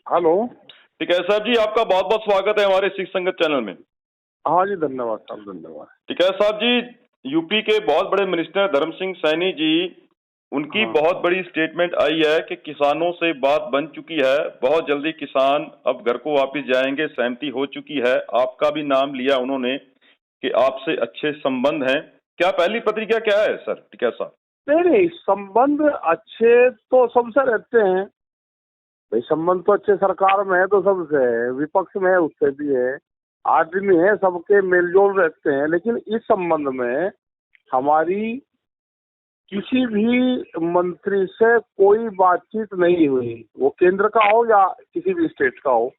Hello. ठीक है साहब जी, आपका बहुत बहुत स्वागत है हमारे सिख संगत चैनल में। हाँ जी, धन्यवाद साहब, धन्यवाद। ठीक है साहब जी, यूपी के बहुत बड़े मिनिस्टर धर्म सिंह सैनी जी, उनकी हाँ बहुत हाँ। बड़ी स्टेटमेंट आई है कि किसानों से बात बन चुकी है, बहुत जल्दी किसान अब घर को वापस जाएंगे, सहमति हो चुकी है। आपका भी नाम लिया उन्होंने कि आपसे अच्छे संबंध हैं। क्या पहली प्रतिक्रिया क्या है सर? ठीक है साहब। नहीं नहीं, संबंध अच्छे तो सबसे रहते हैं भाई। संबंध तो अच्छे सरकार में है तो सबसे है, विपक्ष में है उससे भी है, आदमी है, सबके मेलजोल रहते हैं। लेकिन इस संबंध में हमारी किसी भी मंत्री से कोई बातचीत नहीं हुई, वो केंद्र का हो या किसी भी स्टेट का हो।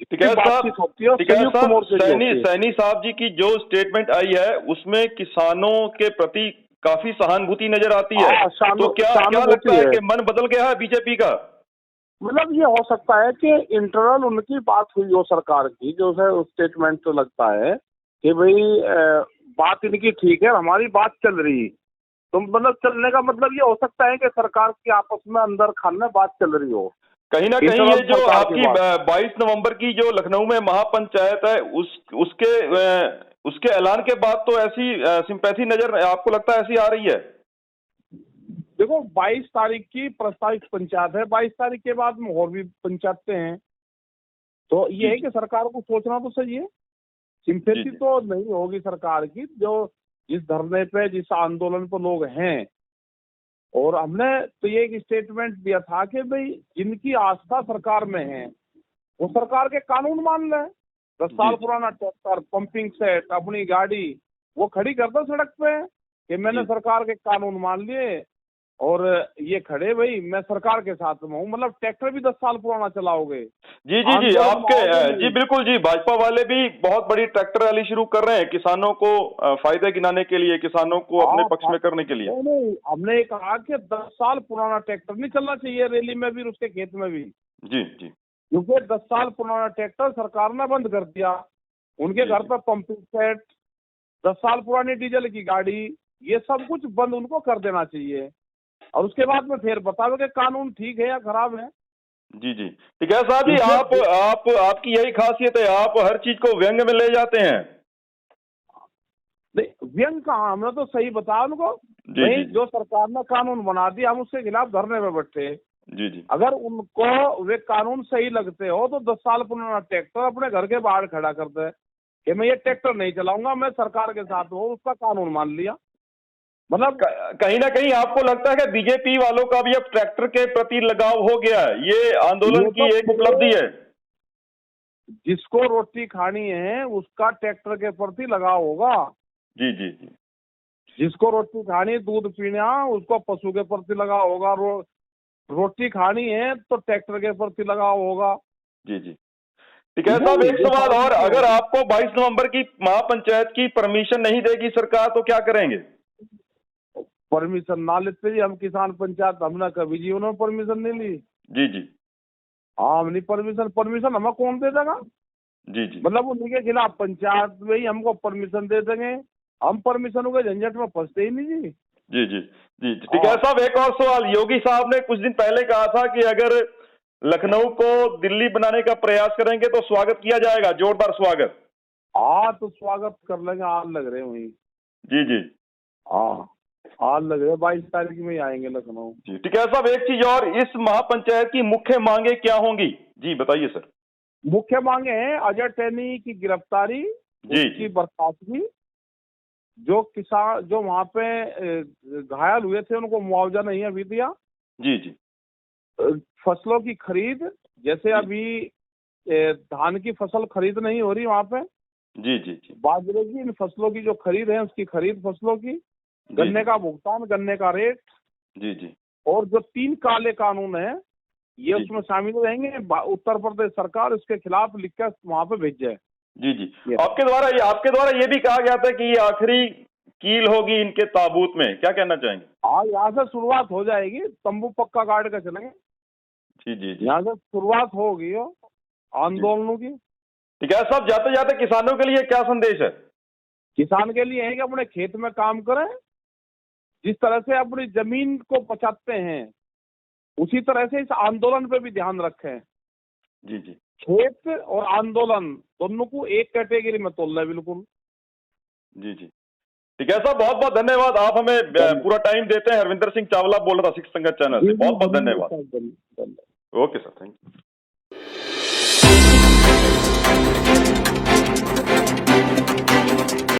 ठीक है साहब। बातचीत होती है और ठीक है संयुक्त साहब, मोर्चे की होती है। सैनी साहब जी की जो स्टेटमेंट आई है उसमें किसानों के प्रति काफी सहानुभूति नजर आती है। हाँ, तो क्या क्या लगता सहानुभूति है है। कि मन बदल गया है बीजेपी का? मतलब ये हो सकता है कि इंटरनल उनकी बात हुई हो सरकार की, जो है स्टेटमेंट तो लगता है कि भाई बात इनकी ठीक है, हमारी बात चल रही। तो मतलब चलने का मतलब ये हो सकता है कि सरकार की आपस में अंदर खाने बात चल रही हो, कहीं ना कहीं इंटरनल ये जो सरकार की आपकी बात। 22 नवंबर की जो लखनऊ में महापंचायत है उसके ऐलान के बाद तो ऐसी सिंपैथी नजर आपको लगता है ऐसी आ रही है? देखो, 22 तारीख की प्रस्तावित पंचायत है, 22 तारीख के बाद में और भी पंचायतें हैं। तो ये जी है जी कि सरकार को सोचना तो सही है। जी सिंपैथी जी तो नहीं होगी सरकार की, जो जिस धरने पे, जिस आंदोलन पर लोग हैं। और हमने तो ये एक स्टेटमेंट दिया था कि भाई जिनकी आस्था सरकार में है वो सरकार के कानून मान ले। 10 साल जी पुराना ट्रैक्टर, पंपिंग सेट, अपनी गाड़ी वो खड़ी कर दो सड़क पे कि मैंने जी सरकार के कानून मान लिए और ये खड़े भाई, मैं सरकार के साथ में हूँ। मतलब ट्रैक्टर भी 10 साल पुराना चलाओगे, जी जी जी आंदोलन आपके मारोगे जी नहीं। बिल्कुल जी, भाजपा वाले भी बहुत बड़ी ट्रैक्टर रैली शुरू कर रहे हैं किसानों को फायदे गिनाने के लिए, किसानों को अपने हाँ पक्ष में करने के लिए। नहीं नहीं, हमने ये कहा कि 10 साल पुराना ट्रैक्टर नहीं चलना चाहिए रैली में भी और उसके खेत में भी। जी जी क्योंकि 10 साल पुराना ट्रैक्टर सरकार ने बंद कर दिया। उनके जी घर जी पर पंपिंग सेट, 10 साल पुरानी डीजल की गाड़ी, ये सब कुछ बंद उनको कर देना चाहिए। और उसके बाद में फिर बताओ कि कानून ठीक है या खराब है। जी जी ठीक है साहब जी, क्योंकि आप आपकी यही खासियत है, आप हर चीज को व्यंग में ले जाते हैं। नहीं, व्यंग कहाँ, हमने तो सही बताया उनको। जी भाई जी जो सरकार ने कानून बना दिया, हम उसके खिलाफ धरने में बैठे। जी जी अगर उनको वे कानून सही लगते हो तो 10 साल पुराना ट्रैक्टर अपने घर के बाहर खड़ा करते हैं कि मैं ये ट्रैक्टर नहीं चलाऊंगा, मैं सरकार के साथ हूँ, उसका कानून मान लिया। मतलब कहीं ना कहीं आपको लगता है कि बीजेपी वालों का भी अब ट्रैक्टर के प्रति लगाव हो गया है, ये आंदोलन ये तो की एक उपलब्धि है। जिसको रोटी खानी है उसका ट्रैक्टर के प्रति लगाव होगा। जी जी जी जिसको रोटी खानी, दूध पीना, उसको पशु के प्रति लगाव होगा। रोटी खानी है तो ट्रैक्टर के प्रति लगाव होगा। जी जी ठीक है साहब, नहीं, एक ये सवाल बात और, नहीं अगर होगी। आपको 22 नवंबर की महापंचायत की परमिशन नहीं देगी सरकार तो क्या करेंगे? परमिशन ना लेते जी, हम किसान पंचायत हमने कभी जीवन में परमिशन नहीं ली। जी जी हाँ, हम नहीं परमिशन, परमिशन हमें कौन दे देगा? जी जी मतलब उन्हीं के खिलाफ पंचायत में ही हमको परमिशन दे देंगे। हम परमिशनों के झंझट में फंसते ही नहीं जी। जी जी जी ठीक है हाँ साहब, एक और सवाल, योगी साहब ने कुछ दिन पहले कहा था कि अगर लखनऊ को दिल्ली बनाने का प्रयास करेंगे तो स्वागत किया जाएगा, जोरदार स्वागत। हाँ, तो स्वागत कर लेंगे, आज लग रहे हैं वहीं। जी जी हाँ, आज लग रहे हैं, 22 तारीख में ही आएंगे लखनऊ। जी ठीक है साहब, एक चीज और, इस महापंचायत की मुख्य मांगे क्या होंगी? जी बताइए सर। मुख्य मांगे हैं अजय टैनी की गिरफ्तारी, जी उसकी जी बर्खास्तगी, जो किसान जो वहां पे घायल हुए थे उनको मुआवजा नहीं अभी दिया, जी जी फसलों की खरीद, जैसे जी अभी धान की फसल खरीद नहीं हो रही वहां पे, जी जी जी बाजरे की, इन फसलों की जो खरीद है उसकी खरीद, फसलों की, जी गन्ने का भुगतान, गन्ने का रेट। जी जी और जो 3 काले कानून है ये जी उसमें शामिल रहेंगे। उत्तर प्रदेश सरकार इसके खिलाफ लिख कर वहां पे भेज जाए। जी जी ये आपके द्वारा ये भी कहा गया था कि ये आखिरी कील होगी इनके ताबूत में, क्या कहना चाहेंगे? हाँ, यहाँ से शुरुआत हो जाएगी, तंबू पक्का गाड़ के चलेंगे। जी जी जी यहाँ से शुरुआत होगी जी आंदोलनों की। ठीक है साहब, जाते जाते किसानों के लिए क्या संदेश है? किसान के लिए है कि अपने खेत में काम करें, जिस तरह से अपनी जमीन को बचाते हैं उसी तरह से इस आंदोलन पे भी ध्यान रखें। जी जी खेत और आंदोलन दोनों को एक कैटेगरी में तोल रहे बिल्कुल। जी जी ठीक है साहब, बहुत बहुत धन्यवाद। आप हमें पूरा टाइम देते हैं। हरविंदर सिंह चावला बोल रहा था सिख संगत चैनल से, बहुत बहुत धन्यवाद। धन्यवाद। Okay sir, thank you.